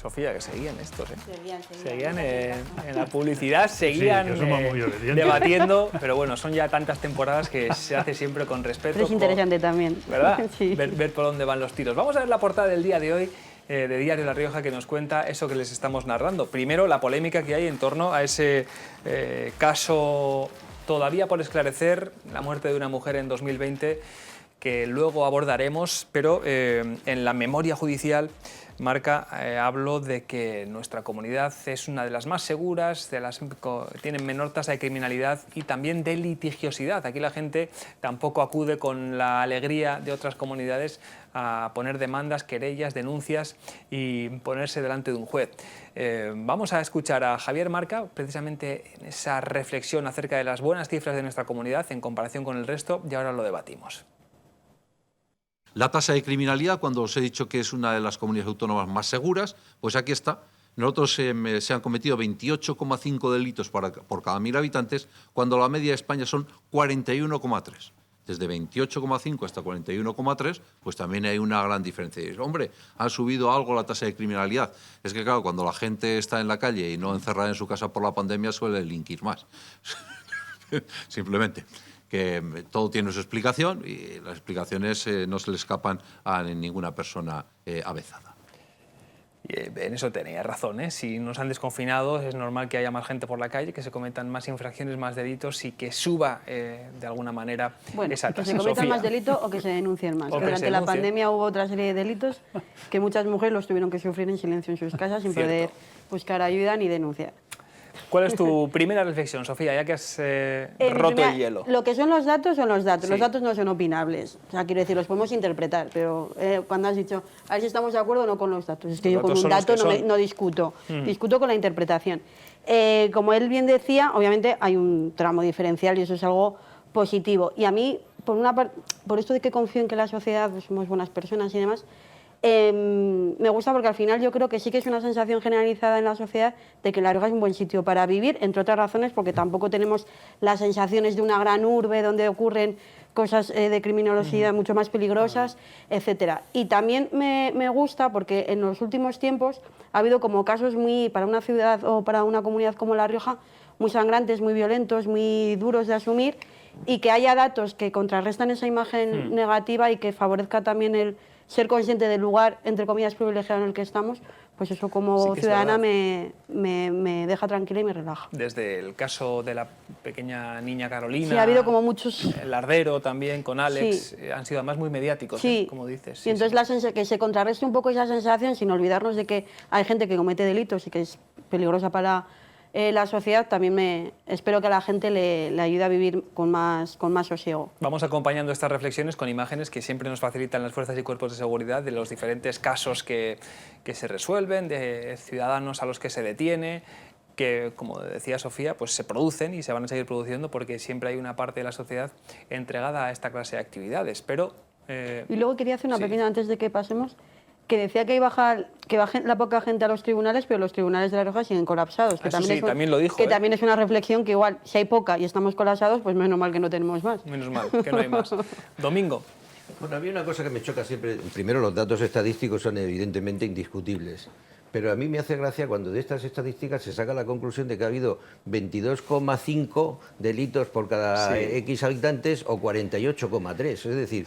Sofía, que seguían estos, ¿eh? Seguían en la publicidad, seguían que somos muy obedientes. debatiendo, pero bueno, son ya tantas temporadas que se hace siempre con respeto. Pero es interesante también. ¿Verdad? Sí. Ver por dónde van los tiros. Vamos a ver la portada del día de hoy, de Diario La Rioja, que nos cuenta eso que les estamos narrando. Primero, la polémica que hay en torno a ese caso todavía por esclarecer, la muerte de una mujer en 2020, que luego abordaremos, pero en la memoria judicial marca, hablo de que nuestra comunidad es una de las más seguras, tienen menor tasa de criminalidad y también de litigiosidad. Aquí la gente tampoco acude con la alegría de otras comunidades a poner demandas, querellas, denuncias y ponerse delante de un juez. Vamos a escuchar a Javier Marca, precisamente en esa reflexión acerca de las buenas cifras de nuestra comunidad en comparación con el resto, y ahora lo debatimos. La tasa de criminalidad, cuando os he dicho que es una de las comunidades autónomas más seguras, pues aquí está. Nosotros se han cometido 28,5 delitos por cada 1.000 habitantes, cuando la media de España son 41,3. Desde 28,5 hasta 41,3, pues también hay una gran diferencia. Y, hombre, ha subido algo la tasa de criminalidad. Es que, claro, cuando la gente está en la calle y no encerrada en su casa por la pandemia, suele delinquir más. Simplemente. Que todo tiene su explicación y las explicaciones no se le escapan a ninguna persona avezada. En eso tenía razón, ¿eh? Si nos han desconfinado es normal que haya más gente por la calle, que se cometan más infracciones, más delitos y que suba de alguna manera esa tasa. Que se cometan Sofía. más delitos o que se denuncien más. O que Durante se la denuncien. pandemia hubo otra serie de delitos que muchas mujeres los tuvieron que sufrir en silencio en sus casas sin Cierto. poder buscar ayuda ni denunciar. ¿Cuál es tu primera reflexión, Sofía, ya que has roto el hielo? Lo que son los datos son los datos. Sí. Los datos no son opinables. O sea, quiero decir, los podemos interpretar, pero cuando has dicho, a ver si estamos de acuerdo o no con los datos. Es que Los yo con datos un son los dato que son. no discuto. Discuto con la interpretación. Como él bien decía, obviamente hay un tramo diferencial y eso es algo positivo. Y a mí, por esto de que confío en que la sociedad pues, somos buenas personas y demás, me gusta porque al final yo creo que sí que es una sensación generalizada en la sociedad de que La Rioja es un buen sitio para vivir, entre otras razones porque tampoco tenemos las sensaciones de una gran urbe donde ocurren cosas de criminología mucho más peligrosas, etcétera. Y también me gusta porque en los últimos tiempos ha habido como casos para una ciudad o para una comunidad como La Rioja muy sangrantes, muy violentos, muy duros de asumir, y que haya datos que contrarrestan esa imagen negativa y que favorezca también el ser consciente del lugar, entre comillas, privilegiado en el que estamos, pues eso como ciudadana me deja tranquila y me relaja. Desde el caso de la pequeña niña Carolina, Sí, ha habido como muchos... el Ardero también, con Alex, Sí. Han sido además muy mediáticos, Sí. como dices. Y entonces que se contrarreste un poco esa sensación sin olvidarnos de que hay gente que comete delitos y que es peligrosa para la sociedad, también espero que a la gente le ayude a vivir con más sosiego. Vamos acompañando estas reflexiones con imágenes que siempre nos facilitan las fuerzas y cuerpos de seguridad de los diferentes casos que se resuelven, de ciudadanos a los que se detiene, que, como decía Sofía, pues se producen y se van a seguir produciendo porque siempre hay una parte de la sociedad entregada a esta clase de actividades. Pero, y luego quería hacer una sí. pequeña, antes de que pasemos, que decía que baje la poca gente a los tribunales, pero los tribunales de La Rioja siguen colapsados. Que Eso también sí, también lo dijo, Que también es una reflexión que igual, si hay poca y estamos colapsados, pues menos mal que no tenemos más. menos mal, que no hay más. Domingo. Bueno, a mí una cosa que me choca siempre, primero los datos estadísticos son evidentemente indiscutibles, pero a mí me hace gracia cuando de estas estadísticas se saca la conclusión de que ha habido 22,5 delitos por cada X habitantes o 48,3. Es decir,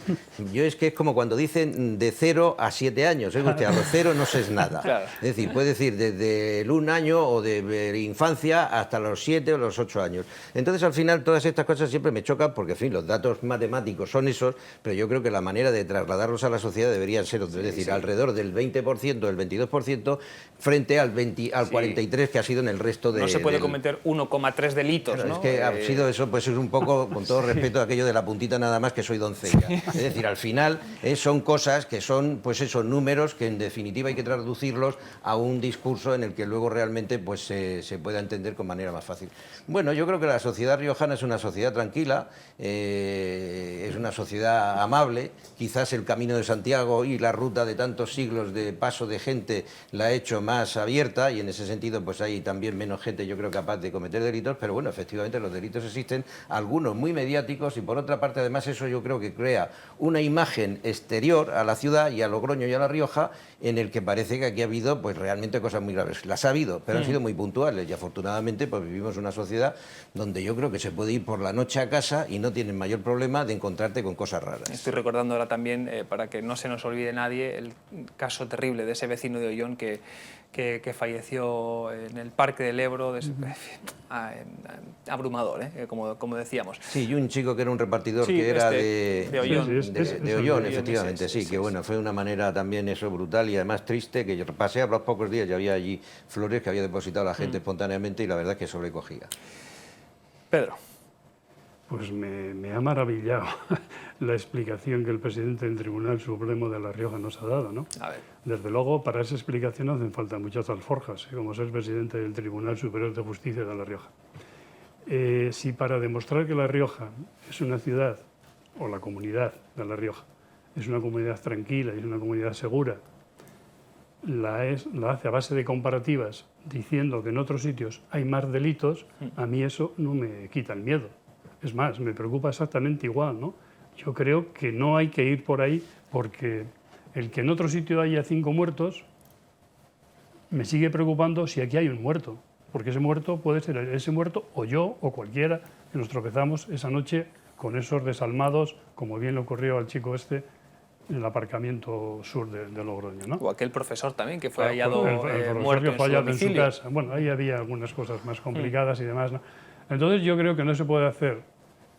es como cuando dicen de 0 a 7 años. A los 0 no se es nada. Claro. Es decir, puede decir desde el 1 año o de infancia hasta los 7 o los 8 años. Entonces, al final, todas estas cosas siempre me chocan porque, en fin, los datos matemáticos son esos, pero yo creo que la manera de trasladarlos a la sociedad deberían ser otras. Es decir, alrededor del 20%, del 22%, frente al 43% que ha sido en el resto de... No se puede cometer 1,3 delitos, Claro, ¿no? es que ha sido eso, pues es un poco, con todo respeto, aquello de la puntita nada más que soy doncella. Es decir, al final son cosas que son, pues esos números que en definitiva hay que traducirlos a un discurso en el que luego realmente pues se pueda entender con manera más fácil. Bueno, yo creo que la sociedad riojana es una sociedad tranquila, es una sociedad amable, quizás el Camino de Santiago y la ruta de tantos siglos de paso de gente la ha hecho hecho más abierta y en ese sentido pues hay también menos gente, yo creo, capaz de cometer delitos, pero bueno, efectivamente los delitos existen, algunos muy mediáticos y por otra parte además eso yo creo que crea una imagen exterior a la ciudad y a Logroño y a La Rioja en el que parece que aquí ha habido pues realmente cosas muy graves. Las ha habido, pero han sido muy puntuales y afortunadamente pues vivimos una sociedad donde yo creo que se puede ir por la noche a casa y no tienes mayor problema de encontrarte con cosas raras. Estoy recordando ahora también, para que no se nos olvide nadie, el caso terrible de ese vecino de Ollón que falleció en el Parque del Ebro, abrumador, como decíamos. Sí, y un chico que era un repartidor Sí, que era de Ollón. de Ollón, efectivamente, sí, que bueno, fue una manera también eso brutal y además triste, que yo pasé a los pocos días y había allí flores que había depositado la gente espontáneamente y la verdad es que sobrecogía. Pedro. Pues me ha maravillado la explicación que el presidente del Tribunal Supremo de La Rioja nos ha dado, ¿no? A ver. Desde luego, para esa explicación hacen falta muchas alforjas, como ser presidente del Tribunal Superior de Justicia de La Rioja. Si para demostrar que La Rioja es una ciudad, o la comunidad de La Rioja, es una comunidad tranquila y es una comunidad segura, la hace a base de comparativas, diciendo que en otros sitios hay más delitos, a mí eso no me quita el miedo. Es más, me preocupa exactamente igual, ¿no? Yo creo que no hay que ir por ahí porque el que en otro sitio haya 5 muertos me sigue preocupando si aquí hay un muerto, porque ese muerto puede ser ese muerto o yo o cualquiera que nos tropezamos esa noche con esos desalmados, como bien le ocurrió al chico este en el aparcamiento sur de Logroño, ¿no? O aquel profesor también que fue Claro, hallado el muerto fue hallado en su en su domicilio. casa. Bueno, ahí había algunas cosas más complicadas y demás, ¿no? Entonces yo creo que no se puede hacer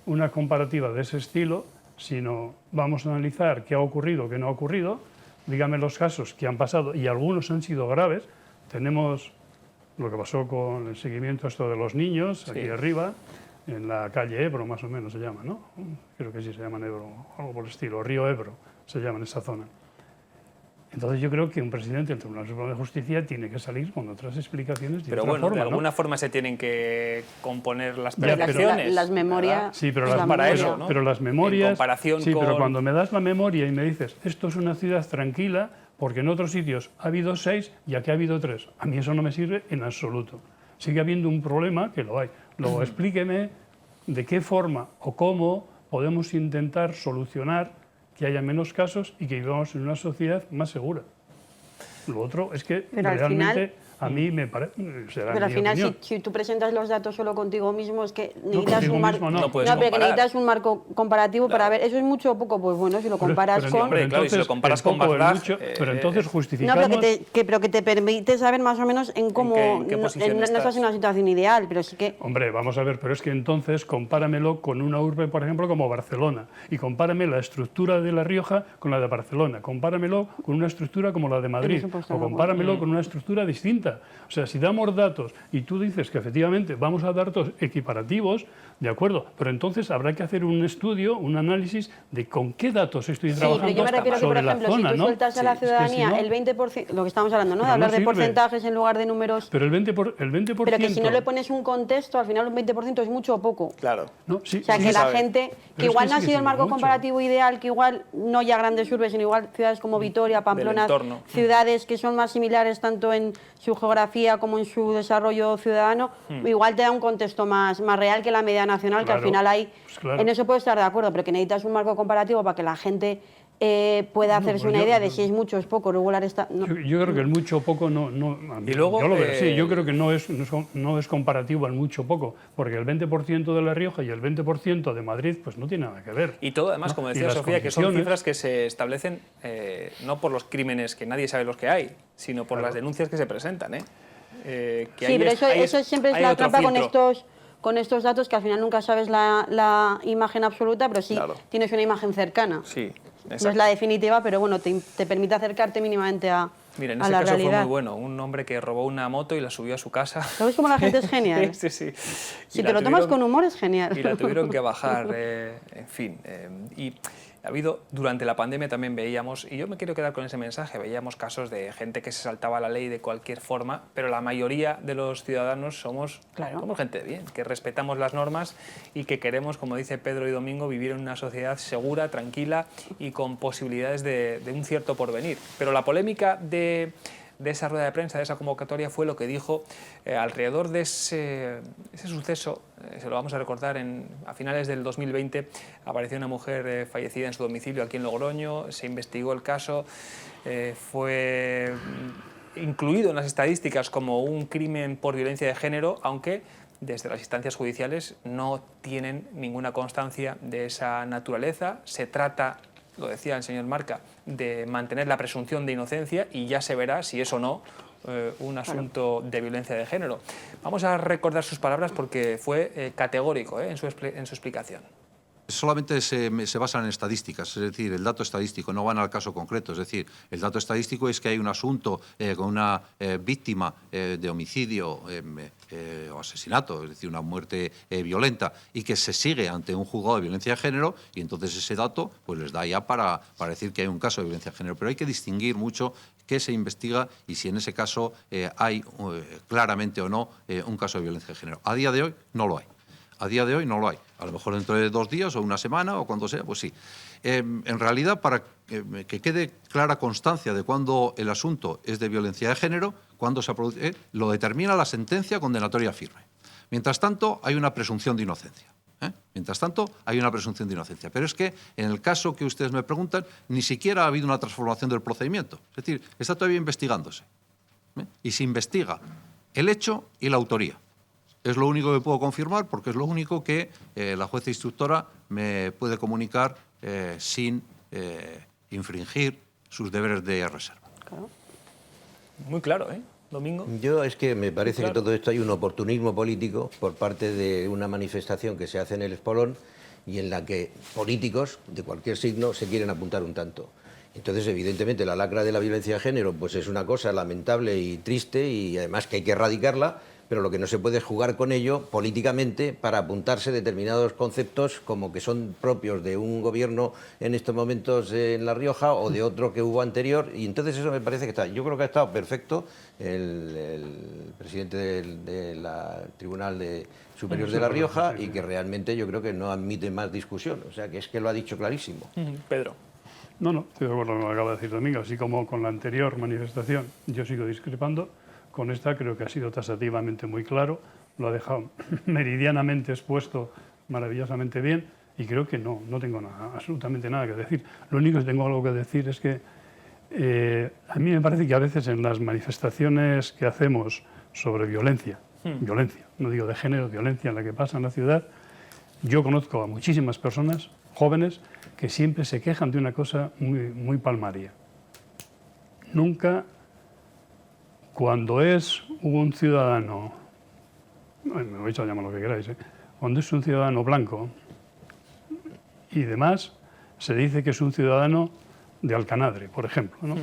una comparativa de ese estilo, sino vamos a analizar qué ha ocurrido, qué no ha ocurrido, dígame los casos que han pasado, y algunos han sido graves. Tenemos lo que pasó con el seguimiento esto de los niños, Sí. aquí arriba, en la calle Ebro, más o menos se llama, ¿no? Creo que sí se llaman Ebro, algo por el estilo, Río Ebro se llama en esa zona. Entonces yo creo que un presidente del Tribunal Supremo de Justicia tiene que salir con otras explicaciones de Pero otra bueno, forma, de ¿no? alguna forma se tienen que componer las Ya, pero- percepciones. las memorias... ¿verdad? Sí, pero Es las, la para memoria. eso, ¿no? pero las memorias... En comparación sí, con... pero cuando me das la memoria y me dices, esto es una ciudad tranquila, porque en otros sitios ha habido 6 y aquí ha habido 3. A mí eso no me sirve en absoluto. Sigue habiendo un problema, que lo hay. Luego explíqueme de qué forma o cómo podemos intentar solucionar que haya menos casos y que vivamos en una sociedad más segura. Lo otro es que Pero al realmente a mí me parece... Pero al final, si tú presentas los datos solo contigo mismo, es que necesitas contigo un marco. mismo no. No puedes pero que comparar. necesitas un marco comparativo para ver. ¿Eso es mucho o poco? Pues bueno, si lo comparas con. Hombre, claro, y si lo comparas con poco, Bagdad, mucho, pero entonces No, justificamos... pero que te permite saber más o menos en cómo. ¿En qué posición no estás estás? en una situación ideal, pero sí que. Hombre, vamos a ver, pero es que entonces compáramelo con una urbe, por ejemplo, como Barcelona, y compárame la estructura de La Rioja con la de Barcelona, compáramelo con una estructura como la de Madrid, eso puedo estar o de acuerdo. compáramelo con una estructura distinta. O sea, si damos datos y tú dices que efectivamente vamos a dar datos equiparativos, de acuerdo, pero entonces habrá que hacer un estudio, un análisis de con qué datos estoy Sí, trabajando pero yo me refiero que, por sobre la ejemplo, zona, si tú ¿no? sueltas a la Es que ciudadanía si no- el 20%, lo que estamos hablando, ¿no? Pero De hablar no de sirve. porcentajes en lugar de números. Pero el 20%... Pero que si no le pones un contexto, al final un 20% es mucho o poco. Claro. No, sí, O sea, sí, que sí. la sabe. gente, que Pero es igual que no ha sí que sido el sí, marco mucho. comparativo ideal, que igual no ya grandes urbes, sino igual ciudades como Vitoria, Pamplona, entorno. ciudades que son más similares tanto en su geografía como en su desarrollo ciudadano, igual te da un contexto más real que la media nacional, que al Claro, final hay, pues claro. en eso puedo estar de acuerdo, pero que necesitas un marco comparativo para que la gente pueda hacerse pues una yo- idea de si es mucho o es poco, regular está... no. Yo creo que el mucho o poco no, a mí- Y luego, yo lo veo así. Yo creo que no es comparativo al mucho o poco, porque el 20% de La Rioja y el 20% de Madrid pues no tiene nada que ver. Y todo, además, como Y decía las Sofía, que son condiciones- cifras que se establecen no por los crímenes que nadie sabe los que hay, sino por las denuncias que se presentan. Que Sí, ahí pero ahí eso siempre es hay la otro trampa filtro. con estos datos, que al final nunca sabes la imagen absoluta, pero sí Claro. tienes una imagen cercana. Sí, No es exacto. la definitiva, pero bueno, te permite acercarte mínimamente a, Mira, en a ese la caso fue realidad. muy bueno. Un hombre que robó una moto y la subió a su casa. ¿Sabes cómo la gente es genial? Sí, sí. Si Y te la lo tomas tuvieron- con humor es genial. Y la tuvieron que bajar, en fin. Y ha habido, durante la pandemia también veíamos, y yo me quiero quedar con ese mensaje, veíamos casos de gente que se saltaba la ley de cualquier forma, pero la mayoría de los ciudadanos somos gente de bien, que respetamos las normas y que queremos, como dice Pedro y Domingo, vivir en una sociedad segura, tranquila y con posibilidades de un cierto porvenir. Pero la polémica de de esa rueda de prensa, de esa convocatoria, fue lo que dijo alrededor de ese suceso. Se lo vamos a recordar, a finales del 2020 apareció una mujer fallecida en su domicilio aquí en Logroño, se investigó el caso, fue incluido en las estadísticas como un crimen por violencia de género, aunque desde las instancias judiciales no tienen ninguna constancia de esa naturaleza. Se trata, lo decía el señor Marca, de mantener la presunción de inocencia y ya se verá si es o no un asunto de violencia de género. Vamos a recordar sus palabras porque fue categórico en su explicación. Solamente se basan en estadísticas, es decir, el dato estadístico, no van al caso concreto. Es decir, el dato estadístico es que hay un asunto con una víctima de homicidio o asesinato, es decir, una muerte violenta, y que se sigue ante un juzgado de violencia de género, y entonces ese dato pues les da ya para decir que hay un caso de violencia de género. Pero hay que distinguir mucho qué se investiga y si en ese caso hay claramente o no un caso de violencia de género. A día de hoy no lo hay. A día de hoy no lo hay. A lo mejor dentro de 2 días o una semana o cuando sea, pues sí. En realidad, para que quede clara constancia de cuándo el asunto es de violencia de género, cuándo se produce, lo determina la sentencia condenatoria firme. Mientras tanto, hay una presunción de inocencia. Mientras tanto, hay una presunción de inocencia. Pero es que, en el caso que ustedes me preguntan, ni siquiera ha habido una transformación del procedimiento. Es decir, está todavía investigándose. Y se investiga el hecho y la autoría. Es lo único que puedo confirmar porque es lo único que la jueza instructora me puede comunicar sin infringir sus deberes de reserva. Claro. Muy claro, ¿eh? Domingo. Yo es que me parece que todo esto hay un oportunismo político por parte de una manifestación que se hace en el Espolón y en la que políticos de cualquier signo se quieren apuntar un tanto. Entonces, evidentemente, la lacra de la violencia de género pues es una cosa lamentable y triste y además que hay que erradicarla, pero lo que no se puede es jugar con ello políticamente para apuntarse determinados conceptos como que son propios de un gobierno en estos momentos en La Rioja o de otro que hubo anterior, y entonces eso me parece que está. Yo creo que ha estado perfecto el presidente del Tribunal Superior de La Rioja y que realmente yo creo que no admite más discusión, o sea que es que lo ha dicho clarísimo. Pedro. No, estoy de acuerdo con lo que acaba de decir Domingo, así como con la anterior manifestación yo sigo discrepando. Con esta creo que ha sido tasativamente muy claro, lo ha dejado meridianamente expuesto maravillosamente bien y creo que no tengo absolutamente nada que decir. Lo único que tengo algo que decir es que a mí me parece que a veces en las manifestaciones que hacemos sobre violencia, no digo de género, violencia en la que pasa en la ciudad, yo conozco a muchísimas personas jóvenes que siempre se quejan de una cosa muy palmaria. Nunca, cuando es un ciudadano, me vais a llamar lo que queráis, cuando es un ciudadano blanco y demás, se dice que es un ciudadano de Alcanadre, por ejemplo, ¿no?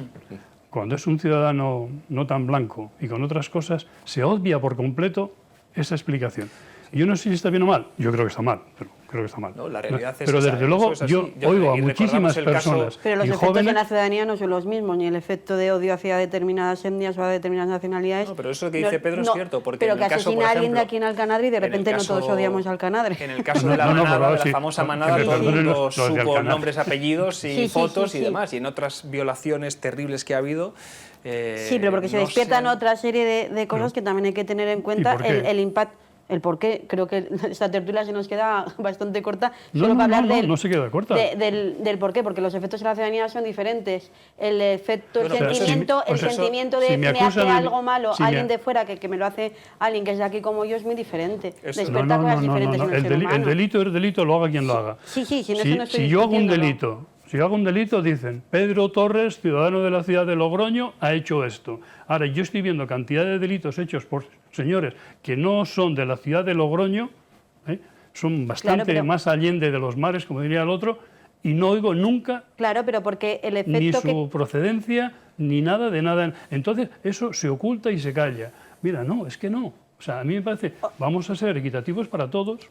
Cuando es un ciudadano no tan blanco y con otras cosas, se obvia por completo esa explicación. Yo no sé si está bien o mal, yo creo que está mal, pero creo que está mal. No, la realidad es pero esa, desde luego eso es yo oigo a muchísimas personas Pero los y efectos jóvenes... en la ciudadanía no son los mismos, ni el efecto de odio hacia determinadas etnias o a determinadas nacionalidades. No, pero eso que dice Pedro es cierto, porque pero en que el caso, asesina por a alguien de ejemplo, aquí en Alcanadre y de repente no todos odiamos a Alcanadre. En el caso de la manada, de la famosa manada, todo el mundo supo nombres, apellidos y fotos y demás, y en otras violaciones terribles que ha habido... sí, pero porque se despiertan otra serie de cosas que también hay que tener en cuenta el impacto. El por qué, creo que esta tertulia se nos queda bastante corta. No se queda corta. Del por qué, porque los efectos en la ciudadanía son diferentes. El efecto, el sentimiento de me hace algo malo alguien de fuera que me lo hace alguien que es de aquí como yo es muy diferente. Despierta cosas diferentes en el ser humano. El delito es delito, lo haga quien lo haga. Si yo hago un delito, dicen, Pedro Torres, ciudadano de la ciudad de Logroño, ha hecho esto. Ahora, yo estoy viendo cantidad de delitos hechos por señores que no son de la ciudad de Logroño, son bastante más allende de los mares, como diría el otro, y no oigo nunca pero porque el efecto ni su procedencia, ni nada de nada. Entonces, eso se oculta y se calla. Mira, no, es que no. O sea, a mí me parece, vamos a ser equitativos para todos.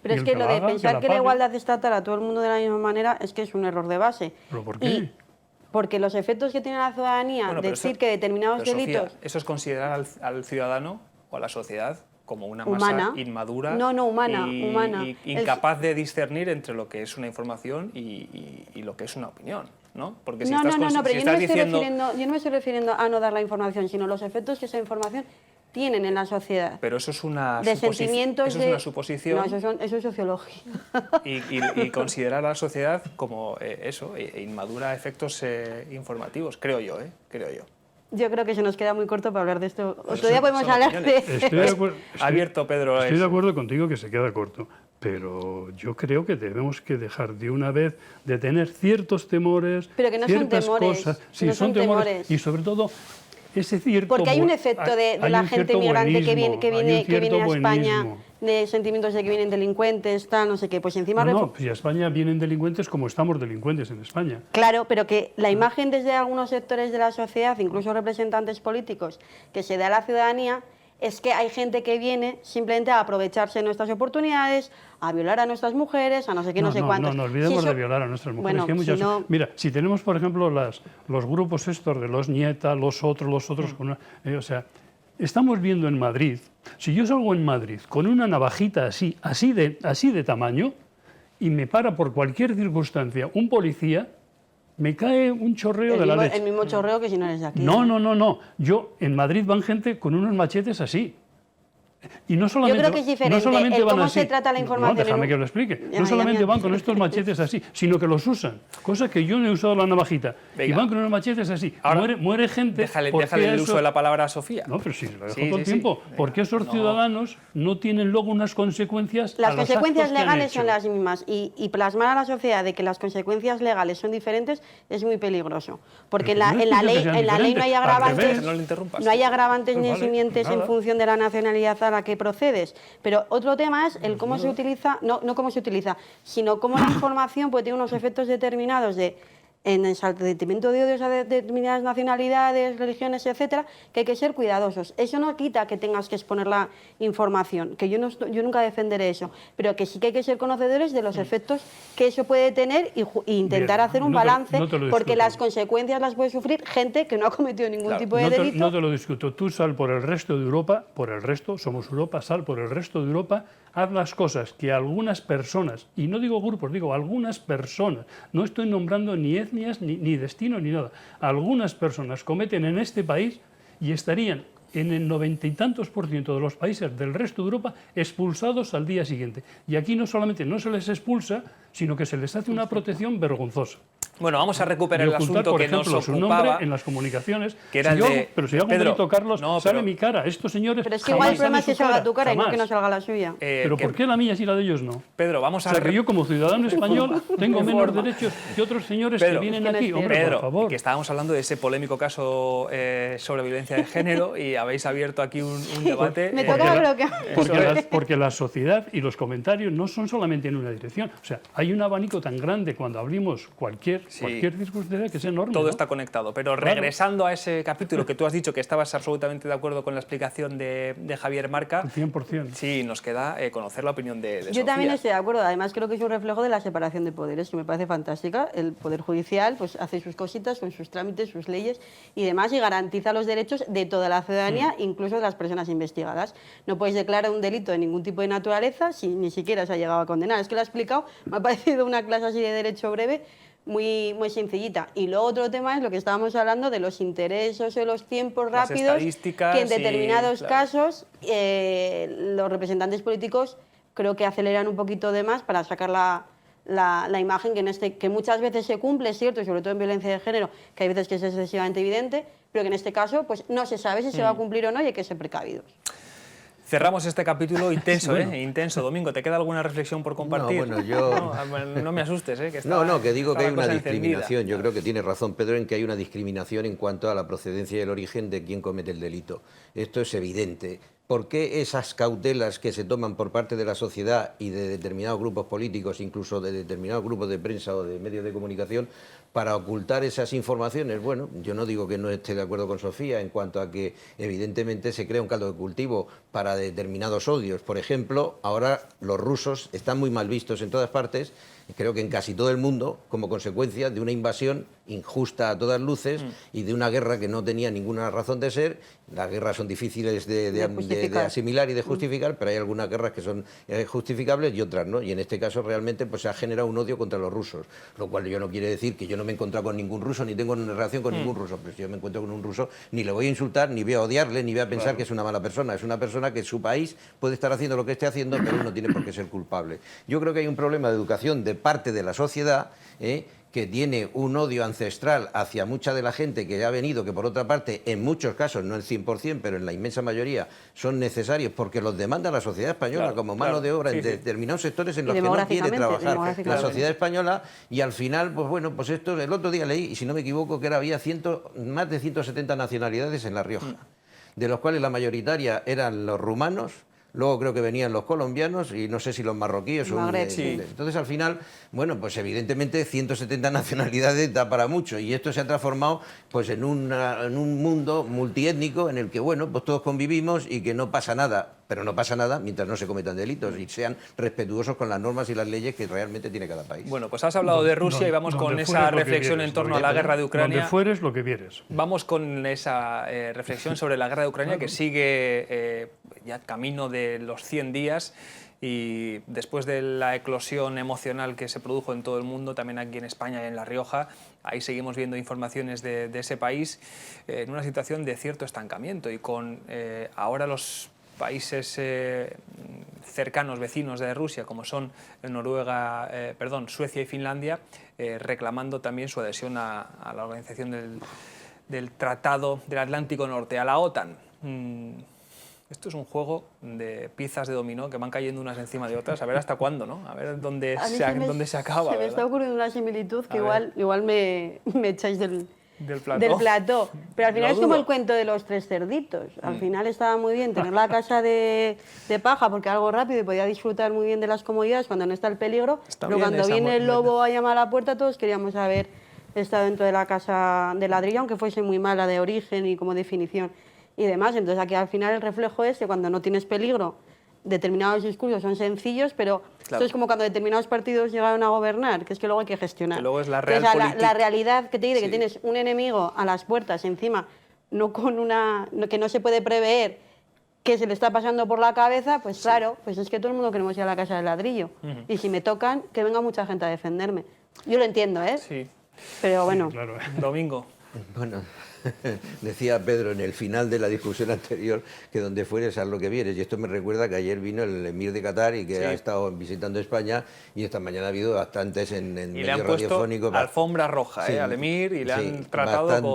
Pero es que lo de pensar que la igualdad es tratar a todo el mundo de la misma manera es que es un error de base. ¿Pero por qué? Porque los efectos que tiene la ciudadanía, decir que determinados delitos... Sofía, eso es considerar al ciudadano o a la sociedad como una masa inmadura humana. incapaz de discernir entre lo que es una información y lo que es una opinión. ¿no? Porque si No, estás, no, no, pero si yo no, estás diciendo... yo no me estoy refiriendo a no dar la información, sino los efectos que esa información tienen en la sociedad. Pero eso es una, De sentimientos eso es una suposición. No, eso es sociología. Y considerar a la sociedad como eso, inmadura a efectos informativos, creo yo. Yo creo que se nos queda muy corto para hablar de esto. Pues Otro día podemos hablar de... Estoy de acuerdo, Abierto, Pedro. Estoy de acuerdo contigo que se queda corto, pero yo creo que tenemos que dejar de una vez de tener ciertos temores, Pero que no son ciertas temores, cosas. que Sí, no son son temores. temores. Y sobre todo, ese cierto... Porque hay un efecto de hay la un gente cierto migrante que viene, buenismo, que viene a España, buenismo. de sentimientos de que vienen delincuentes, tal, no sé qué. Pues encima... No, si a España vienen delincuentes como estamos delincuentes en España. Claro, pero que la imagen desde algunos sectores de la sociedad, incluso representantes políticos, que se da a la ciudadanía, es que hay gente que viene simplemente a aprovecharse de nuestras oportunidades, a violar a nuestras mujeres, a no sé qué, no sé cuántos. No olvidemos Si de violar a nuestras mujeres. Bueno, que hay muchas... si no... Mira, si tenemos, por ejemplo, los grupos estos de los nietas, los otros, con o sea, estamos viendo en Madrid, si yo salgo en Madrid con una navajita así de tamaño, y me para por cualquier circunstancia un policía, me cae un chorreo de la leche. El mismo chorreo que si no eres de aquí. No. Yo, en Madrid van gente con unos machetes así. Y no solamente, Yo creo que es diferente no solamente el van cómo así. se trata la información. No, déjame que lo explique. Ya, No solamente ya. van con estos machetes así, sino que los usan. Cosa que yo no he usado la navajita. Venga. Y van con unos machetes así. Ahora, muere gente. Déjale porque el eso- uso de la palabra a Sofía. No, pero sí, lo dejo Sí, todo el sí, tiempo. sí. Porque esos No. ciudadanos no tienen luego unas consecuencias. Las a los consecuencias actos que han legales hecho. son las mismas y plasmar a la sociedad de que las consecuencias legales son diferentes es muy peligroso. Porque Pero en no es la que ley, sean en la ley no hay diferentes, al agravantes, revés. No le interrumpas. no hay agravantes Pues ni vale, eximientes pues en nada. función de la nacionalidad a la que procedes. Pero otro tema es el cómo se utiliza, no cómo se utiliza, sino cómo la información puede tener unos efectos determinados en ensalzamiento de odios a determinadas nacionalidades, religiones, etcétera, que hay que ser cuidadosos. Eso no quita que tengas que exponer la información, que yo nunca defenderé eso, pero que sí que hay que ser conocedores de los efectos que eso puede tener y intentar Bien, hacer un no te- balance, no te lo porque discuto. las consecuencias las puede sufrir gente que no ha cometido ningún Claro, tipo de No te, delito. no te lo discuto. Tú sal por el resto de Europa, somos Europa, sal por el resto de Europa, haz las cosas que algunas personas, y no digo grupos, digo algunas personas, no estoy nombrando ni etnias, ni destinos, ni nada, algunas personas cometen en este país y estarían en el 90 y tantos % de los países del resto de Europa expulsados al día siguiente. Y aquí no solamente no se les expulsa, sino que se les hace una protección vergonzosa. Bueno, vamos a recuperar De el ocultar, asunto por que ejemplo, nos su ocupaba. nombre en las comunicaciones. Que era Si el yo de- hago- pero si hago un Pedro, delito, Carlos, no, sale pero- mi cara. Estos señores Pero es que igual el jamás problema sale es que su salga tu cara y no que jamás. no salga la suya. Pero ¿por qué la mía sí y la de ellos no? Pedro, vamos O a... sea, que yo como ciudadano español tengo De menos forma. derechos que otros señores Pedro, que vienen es que no aquí. es Hombre, Pedro, por favor. que estábamos hablando de ese polémico caso sobre violencia de género y habéis abierto aquí un debate. Me Porque toca la- bloquear. porque la sociedad y los comentarios no son solamente en una dirección. O sea, hay un abanico tan grande cuando abrimos cualquier circunstancia que es enorme. Todo ¿no? está conectado. Pero regresando a ese capítulo que tú has dicho que estabas absolutamente de acuerdo con la explicación de Javier Marca, 100%. sí, nos queda conocer la opinión de Yo Sofía. también estoy de acuerdo. Además, creo que es un reflejo de la separación de poderes, que me parece fantástica. El Poder Judicial pues, hace sus cositas con sus trámites, sus leyes y demás, y garantiza los derechos de toda la ciudadanía, incluso de las personas investigadas. No puedes declarar un delito de ningún tipo de naturaleza si ni siquiera se ha llegado a condenar. Es que lo ha explicado, me ha parecido una clase así de derecho breve, muy sencillita. Y luego otro tema es lo que estábamos hablando de los intereses o los tiempos Las rápidos, estadísticas que en determinados claro. casos los representantes políticos creo que aceleran un poquito de más para sacar la imagen que muchas veces se cumple, es cierto, y sobre todo en violencia de género, que hay veces que es excesivamente evidente, pero que en este caso pues no se sabe si se va a cumplir o no y hay que ser precavidos. Cerramos este capítulo intenso, Bueno. Intenso. Domingo, ¿te queda alguna reflexión por compartir? No, bueno, yo- No me asustes, que estaba- No, que digo que estaba hay la una cosa encendida. discriminación. Yo creo que tiene razón Pedro en que hay una discriminación en cuanto a la procedencia y el origen de quien comete el delito. Esto es evidente. ¿Por qué esas cautelas que se toman por parte de la sociedad y de determinados grupos políticos, incluso de determinados grupos de prensa o de medios de comunicación, para ocultar esas informaciones? Bueno, yo no digo que no esté de acuerdo con Sofía en cuanto a que evidentemente se crea un caldo de cultivo para determinados odios. Por ejemplo, ahora los rusos están muy mal vistos en todas partes, creo que en casi todo el mundo, como consecuencia de una invasión injusta a todas luces y de una guerra que no tenía ninguna razón de ser. Las guerras son difíciles de asimilar y de justificar, pero hay algunas guerras que son justificables y otras no. Y en este caso realmente pues, se ha generado un odio contra los rusos, lo cual yo no quiere decir que yo no me he encontrado con ningún ruso ni tengo una relación con ningún ruso, pero si yo me encuentro con un ruso ni le voy a insultar, ni voy a odiarle, ni voy a pensar que es una mala persona. Es una persona que en su país puede estar haciendo lo que esté haciendo, pero no tiene por qué ser culpable. Yo creo que hay un problema de educación de parte de la sociedad, que tiene un odio ancestral hacia mucha de la gente que ha venido, que por otra parte, en muchos casos, no el 100%, pero en la inmensa mayoría, son necesarios porque los demanda la sociedad española como mano de obra en determinados sectores en los que no quiere trabajar la sociedad española, y al final, pues bueno, pues esto, el otro día leí, y si no me equivoco, que había más de 170 nacionalidades en La Rioja, de los cuales la mayoritaria eran los rumanos. Luego creo que venían los colombianos y no sé si los marroquíes. Entonces, al final, bueno, pues evidentemente 170 nacionalidades da para mucho y esto se ha transformado pues en un mundo multiétnico en el que, bueno, pues todos convivimos y que no pasa nada, pero no pasa nada mientras no se cometan delitos y sean respetuosos con las normas y las leyes que realmente tiene cada país. Bueno, pues has hablado de Rusia y vamos con esa reflexión en torno a la guerra de Ucrania. Donde fueres, lo que vieres. Vamos con esa reflexión sobre la guerra de Ucrania que sigue ya camino de los 100 días y después de la eclosión emocional que se produjo en todo el mundo, también aquí en España y en La Rioja, ahí seguimos viendo informaciones de ese país en una situación de cierto estancamiento y con ahora los países cercanos, vecinos de Rusia, como son Suecia y Finlandia, reclamando también su adhesión a la organización del Tratado del Atlántico Norte, a la OTAN. Esto es un juego de piezas de dominó que van cayendo unas encima de otras, a ver hasta cuándo, ¿no? A ver dónde se acaba. Se me está ocurriendo una similitud que igual me echáis del plató. Pero al final No es como dudo. el cuento de los 3 cerditos. Al final estaba muy bien tener la casa de paja porque algo rápido y podía disfrutar muy bien de las comodidades cuando no está el peligro. Pero cuando viene el lobo a llamar a la puerta, todos queríamos haber estado dentro de la casa de ladrillo, aunque fuese muy mala de origen y como definición y demás. Entonces aquí al final el reflejo es que cuando no tienes peligro, determinados discursos son sencillos, pero esto es como cuando determinados partidos llegaron a gobernar, que es que luego hay que gestionar. Que luego es la la realidad que te dice que tienes un enemigo a las puertas encima, no con que no se puede prever que se le está pasando por la cabeza, pues claro, pues es que todo el mundo queremos ir a la casa de ladrillo. Y si me tocan, que venga mucha gente a defenderme. Yo lo entiendo, ¿eh? Sí. Pero bueno. Sí, claro. Domingo. Bueno, decía Pedro en el final de la discusión anterior que donde fueres haz lo que vieres, y esto me recuerda que ayer vino el emir de Qatar y que ha estado visitando España y esta mañana ha habido bastantes en Y le medio han puesto radiofónico alfombra roja al emir y le han tratado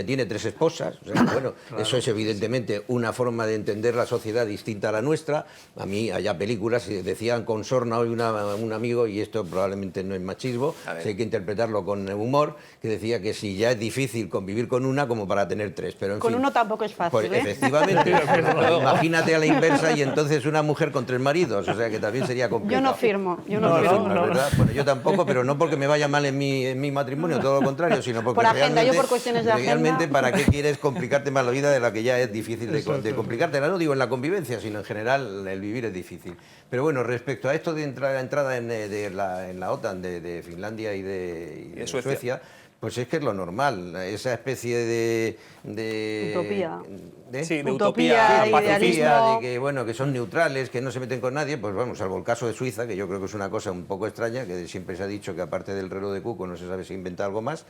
tiene 3 esposas, o sea, bueno, eso es evidentemente una forma de entender la sociedad distinta a la nuestra. A mí allá películas decían con sorna hoy un amigo, y esto probablemente no es machismo, si hay que interpretarlo con humor, que decía que si ya es difícil convivir con una como para tener 3, pero en con fin, uno tampoco es fácil, pues, ¿eh? efectivamente, imagínate a la inversa y entonces una mujer con 3 maridos, o sea que también sería complicado. Yo no firmo, La verdad, bueno, yo tampoco, pero no porque me vaya mal en mi matrimonio, todo lo contrario, sino porque por agenda, realmente, yo por cuestiones de realmente agenda. ¿para qué quieres complicarte más la vida de la que ya es difícil de complicártela? No digo en la convivencia, sino en general el vivir es difícil. Pero bueno, respecto a esto de entrada en la OTAN de Finlandia y de Suecia, pues es que es lo normal, esa especie de utopía. De utopía, idealismo. de que, bueno, que son neutrales, que no se meten con nadie, pues vamos, salvo el caso de Suiza, que yo creo que es una cosa un poco extraña, que siempre se ha dicho que aparte del reloj de cuco no se sabe si inventa algo más,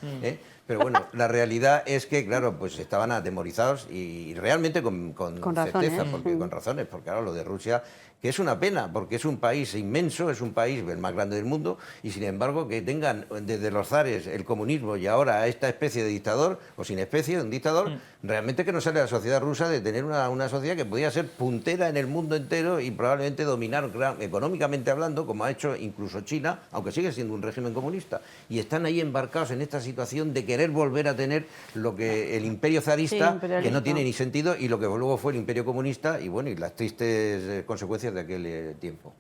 pero bueno, la realidad es que, claro, pues estaban atemorizados y realmente con certeza, con razones, porque claro, lo de Rusia, que es una pena, porque es un país inmenso, es un país el más grande del mundo, y sin embargo que tengan desde los zares el comunismo y ahora a esta especie de dictador, o sin especie de un dictador, realmente que no sale la sociedad rusa de tener una sociedad que podía ser puntera en el mundo entero y probablemente dominar económicamente hablando, como ha hecho incluso China, aunque sigue siendo un régimen comunista. Y están ahí embarcados en esta situación de querer volver a tener lo que el imperio zarista, que no tiene ni sentido, y lo que luego fue el imperio comunista, y bueno, y las tristes consecuencias de aquel tiempo.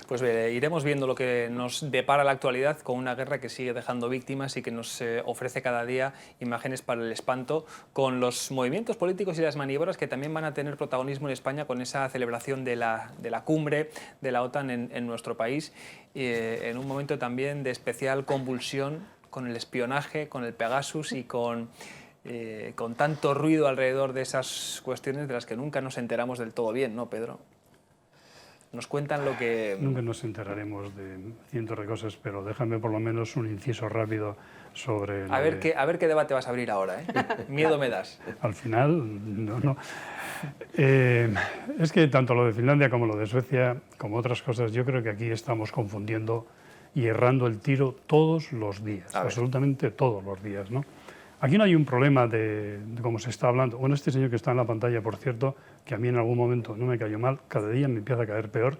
Pues iremos viendo lo que nos depara la actualidad con una guerra que sigue dejando víctimas y que nos ofrece cada día imágenes para el espanto, con los movimientos políticos y las maniobras que también van a tener protagonismo en España con esa celebración de la cumbre de la OTAN en nuestro país, en un momento también de especial convulsión el espionaje, con el Pegasus y con tanto ruido alrededor de esas cuestiones de las que nunca nos enteramos del todo bien, ¿no, Pedro? Nos cuentan lo que... Nunca nos enteraremos de cientos de cosas, pero déjame por lo menos un inciso rápido sobre... A ver qué debate vas a abrir ahora, ¿eh? Miedo me das. Al final, no. Es que tanto lo de Finlandia como lo de Suecia, como otras cosas, yo creo que aquí estamos confundiendo y errando el tiro todos los días, absolutamente todos los días, ¿no? Aquí no hay un problema de cómo se está hablando. Bueno, este señor que está en la pantalla, por cierto, que a mí en algún momento no me cayó mal, cada día me empieza a caer peor.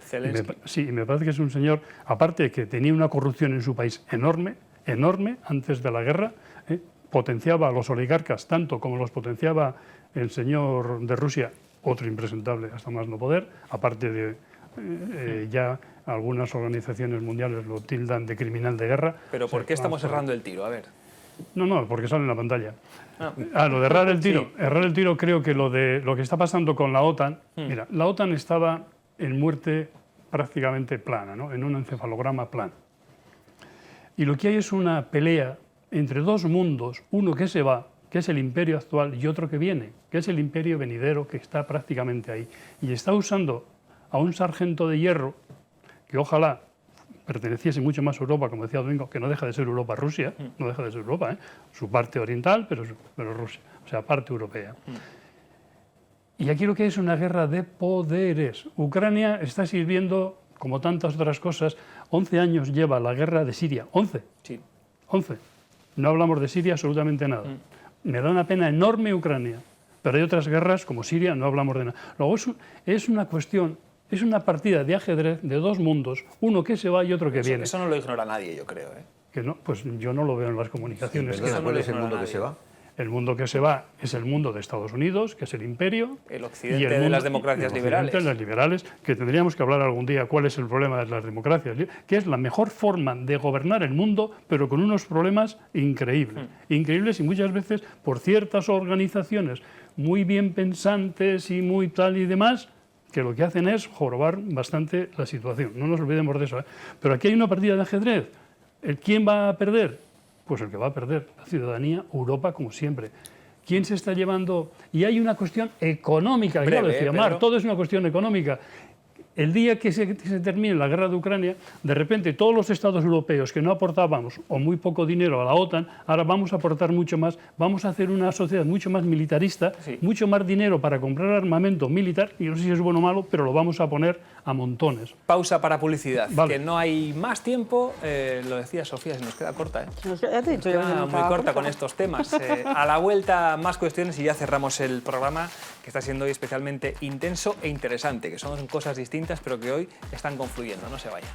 Sí, y me parece que es un señor, aparte de que tenía una corrupción en su país enorme, antes de la guerra, potenciaba a los oligarcas tanto como los potenciaba el señor de Rusia, otro impresentable hasta más no poder, aparte de ya algunas organizaciones mundiales lo tildan de criminal de guerra. Pero ¿por qué estamos errando el tiro? A ver. No, porque sale en la pantalla. Lo de errar el tiro. Sí. Errar el tiro, creo que lo que está pasando con la OTAN... Mira, la OTAN estaba en muerte prácticamente plana, ¿no? En un encefalograma plano. Y lo que hay es una pelea entre dos mundos, uno que se va, que es el imperio actual, y otro que viene, que es el imperio venidero, que está prácticamente ahí. Y está usando a un sargento de hierro, que ojalá perteneciese mucho más a Europa, como decía Domingo, que no deja de ser Europa Rusia, no deja de ser Europa, su parte oriental, pero Rusia, o sea, parte europea. Y aquí lo que es una guerra de poderes. Ucrania está sirviendo, como tantas otras cosas, 11 años lleva la guerra de Siria, 11. Sí. 11. No hablamos de Siria absolutamente nada. Me da una pena enorme Ucrania, pero hay otras guerras como Siria, no hablamos de nada. Luego es una cuestión... Es una partida de ajedrez de dos mundos, uno que se va y otro que viene. Eso no lo ignora nadie, yo creo. Que no, pues yo no lo veo en las comunicaciones. Sí, perdona, ¿cuál es el mundo que se va? El mundo que se va es el mundo de Estados Unidos, que es el imperio. El occidente de las democracias liberales. De las liberales, que tendríamos que hablar algún día cuál es el problema de las democracias, que es la mejor forma de gobernar el mundo, pero con unos problemas increíbles. Increíbles y muchas veces por ciertas organizaciones muy bien pensantes y muy tal y demás, que lo que hacen es jorobar bastante la situación. No nos olvidemos de eso. Pero aquí hay una partida de ajedrez. ¿Quién va a perder? Pues el que va a perder, la ciudadanía, Europa, como siempre. ¿Quién se está llevando? Y hay una cuestión económica, ya lo decía Mar, todo es una cuestión económica. El día que se termine la guerra de Ucrania, de repente todos los estados europeos que no aportábamos o muy poco dinero a la OTAN, ahora vamos a aportar mucho más, vamos a hacer una sociedad mucho más militarista, mucho más dinero para comprar armamento militar, y no sé si es bueno o malo, pero lo vamos a poner a montones. Pausa para publicidad, vale. Que no hay más tiempo, lo decía Sofía, se nos queda corta. Ya te he dicho, muy corta con estos temas. A la vuelta más cuestiones y ya cerramos el programa, que está siendo hoy especialmente intenso e interesante, que son cosas distintas pero que hoy están confluyendo. No se vayan.